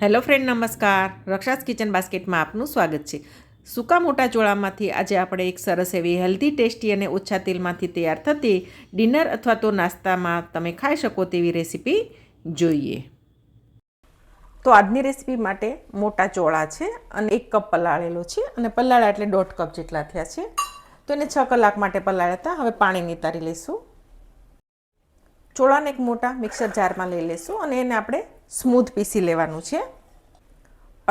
Hello friend, નમસ્કાર. રક્ષાસ kitchen બાસ્કેટમાં આપનું સ્વાગત છે. સૂકા મોટા ચોળામાંથી આજે આપણે એક સરસ એવી હેલ્ધી, ટેસ્ટી અને ઓછા તેલમાંથી તૈયાર થતી ડિનર અથવા તો નાસ્તામાં તમે ખાઈ શકો તેવી રેસીપી જોઈએ. તો આજની રેસીપી માટે મોટા ચોળા છે અને 1 કપ પલાળેલો છે અને પલાળ્યા એટલે 1.5 કપ જેટલા થયા છે. તો એને 6 કલાક માટે પલાળ્યા હતા. હવે પાણી નિતારી લઈશું. ચોળાને એક મોટા મિક્સર જારમાં લઈ લઈશું અને એને આપણે સ્મૂથ પીસી લેવાનું છે.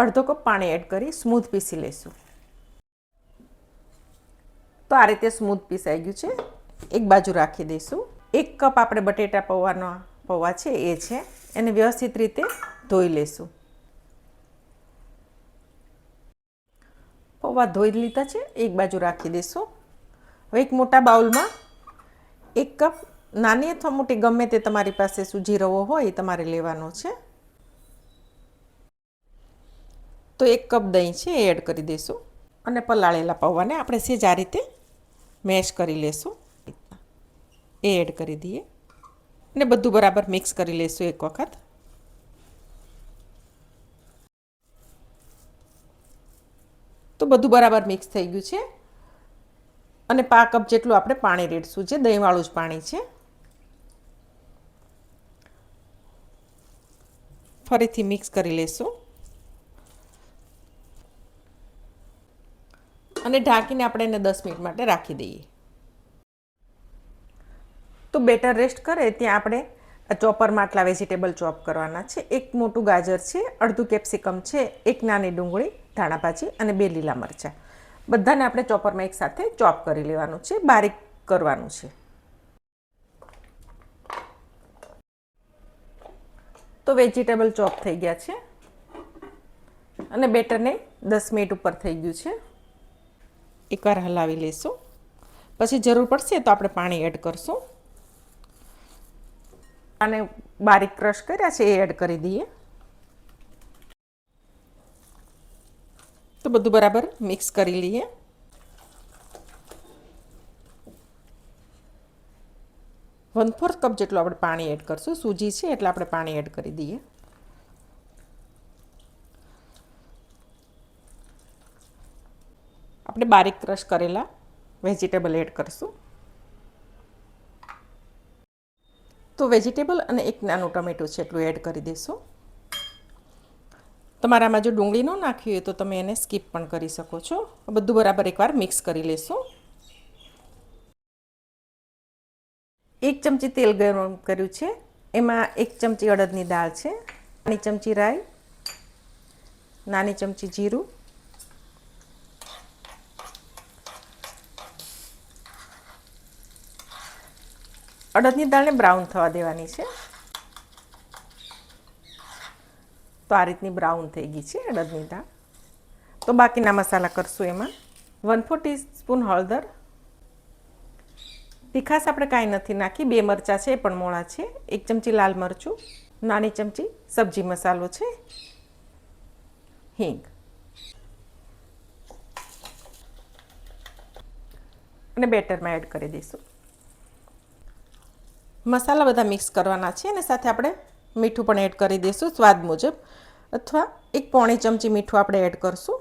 અડધો કપ પાણી એડ કરી સ્મૂથ પીસી લઈશું. તો આ રીતે સ્મૂથ પીસાઈ ગયું છે. એક બાજુ રાખી દઈશું. 1 કપ આપણે બટેટા પૌવા છે એ છે, એને વ્યવસ્થિત રીતે ધોઈ લઈશું. પૌવા ધોઈ લીધા છે, એક બાજુ રાખી દઈશું. હવે એક મોટા બાઉલમાં 1 કપ નાની અથવા મોટી ગમે તે તમારી પાસે સૂજી રવો હોય એ તમારે લેવાનો છે. તો 1 કપ દહીં છે એ એડ કરી દઈશું અને પલાળેલા પૌવાને આપણે સેજ આ રીતે મેશ કરી લઈશું. એ એડ કરી દઈએ અને બધું બરાબર મિક્સ કરી લઈશું એક વખત. તો બધું બરાબર મિક્સ થઈ ગયું છે અને 5 કપ જેટલું આપણે પાણી રેડશું, જે દહીંવાળું જ પાણી છે. ફરીથી મિક્સ કરી લઈશું અને ઢાંકીને આપણે એને 10 મિનિટ માટે રાખી દઈએ. તો બેટર રેસ્ટ કરે ત્યાં આપણે ચોપરમાં આટલા વેજીટેબલ ચોપ કરવાના છે. 1 મોટું ગાજર છે, અડધું કેપ્સિકમ છે, 1 નાની ડુંગળી, ધાણા ભાજી અને 2 લીલા મરચાં. બધાને આપણે ચોપરમાં એક સાથે ચોપ કરી લેવાનું છે, બારીક કરવાનું છે. તો વેજીટેબલ ચોપ થઈ ગયા છે અને બેટરને 10 મિનિટ ઉપર થઈ ગયું છે. એકવાર હલાવી લઈશું. પછી જરૂર પડશે તો આપણે પાણી એડ કરશું. અને બારીક ક્રશ કર્યા છે એ એડ કરી દઈએ. તો બધું બરાબર મિક્સ કરી લઈએ. વન ફોર્થ કપ જેટલું આપણે પાણી એડ કરશું. સૂજી છે એટલે આપણે પાણી એડ કરી દઈએ. આપણે બારીક ક્રશ કરેલા વેજીટેબલ એડ કરશું. તો વેજીટેબલ અને 1 નાનું ટમેટું છે એટલું એડ કરી દઈશું. તમારામાં જો ડુંગળી ન નાખી હોય તો તમે એને સ્કીપ પણ કરી શકો છો. બધું બરાબર એકવાર મિક્સ કરી લેશું. 1 ચમચી તેલ ગરમ કર્યું છે, એમાં 1 ચમચી અડદની દાળ છે, નાની ચમચી રાઈ, નાની ચમચી જીરું, અડદની દાળને બ્રાઉન થવા દેવાની છે. તો આ રીતની બ્રાઉન થઈ ગઈ છે અડદની દાળ. તો બાકીના મસાલા કરશું. એમાં 1/4 ટીસ્પૂન હળદર, તીખાશ આપણે કાંઈ નથી નાખી, 2 મરચાં છે એ પણ મોળા છે, 1 ચમચી લાલ મરચું, નાની ચમચી સબ્જી મસાલો છે, હિંગ અને બેટરમાં એડ કરી દઈશું. મસાલા બધા મિક્સ કરવાના છે અને સાથે આપણે મીઠું પણ એડ કરી દઈશું સ્વાદ મુજબ, અથવા 1 ચમચી મીઠું આપણે એડ કરશું.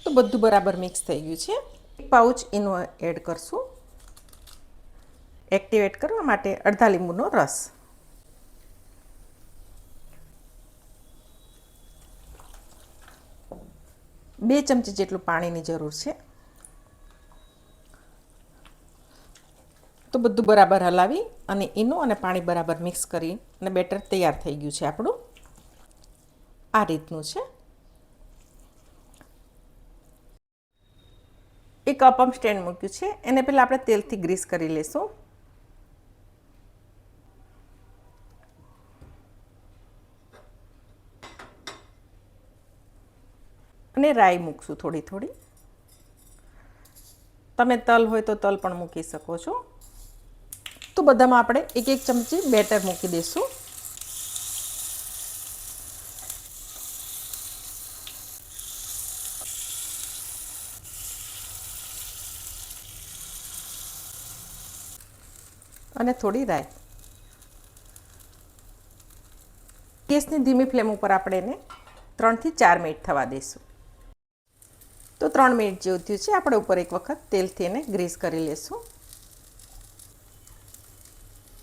તો બધું બરાબર મિક્સ થઈ ગયું છે. 1 પાઉચ ઈનો એડ કરશું. એક્ટિવેટ કરવા માટે અડધા લીંબુનો રસ. બે ચમચી જેટલું પાણીની જરૂર છે. તો બધું બરાબર હલાવી અને ઈનો અને પાણી બરાબર મિક્સ કરી અને બેટર તૈયાર થઈ ગયું છે આપણું. આ રીતનું છે. એક અપમ સ્ટેન્ડ મૂક્યું છે, એને પહેલાં આપણે તેલથી ગ્રીસ કરી લઈશું. અને રાઈ મૂકશું થોડી થોડી. તમે તલ હોય તો તલ પણ મૂકી શકો છો. તો બધામાં આપણે 1 ચમચી બેટર મૂકી દઈશું. અને થોડી રાઈ. ગેસની ધીમી ફ્લેમ ઉપર આપણે એને 3 થી 4 મિનિટ થવા દઈશું. તો 3 મિનિટ જેવું થયું છે. આપણે ઉપર એક વખત તેલથી એને ગ્રીસ કરી લેશું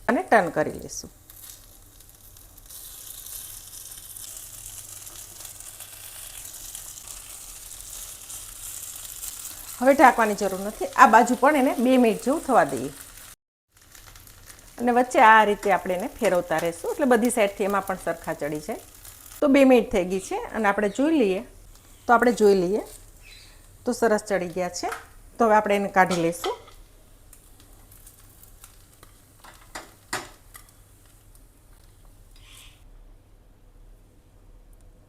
અને ટર્ન કરી લેશું. હવે ઢાંકવાની જરૂર નથી. આ બાજુ પણ એને 2 મિનિટ જેવું થવા દઈએ અને વચ્ચે આ રીતે આપણે એને ફેરવતા રહીશું એટલે બધી સાઈડથી એમાં પણ સરખા ચડી જાય. તો 2 મિનિટ થઈ ગઈ છે અને આપણે જોઈ લઈએ તો સરસ ચડી ગયા છે. તો હવે આપણે એને કાઢી લઈશું.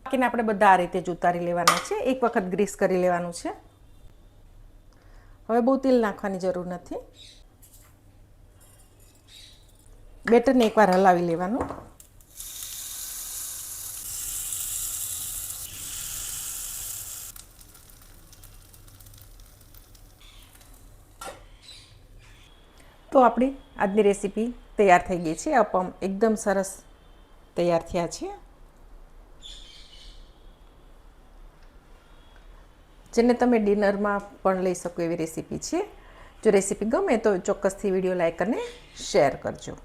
બાકીને આપણે બધા આ રીતે જ ઉતારી લેવાના છે. એક વખત ગ્રીસ કરી લેવાનું છે. હવે બહુ તેલ નાખવાની જરૂર નથી. બેટરને એકવાર હલાવી લેવાનું. તો આપણી આજની રેસીપી તૈયાર થઈ ગઈ છે. અપમ એકદમ સરસ તૈયાર થયા છે. જેને તમે ડિનરમાં પણ લઈ શકો એવી રેસીપી છે. જો રેસીપી ગમે તો ચોક્કસથી વિડીયો લાઈક અને શેર કરજો.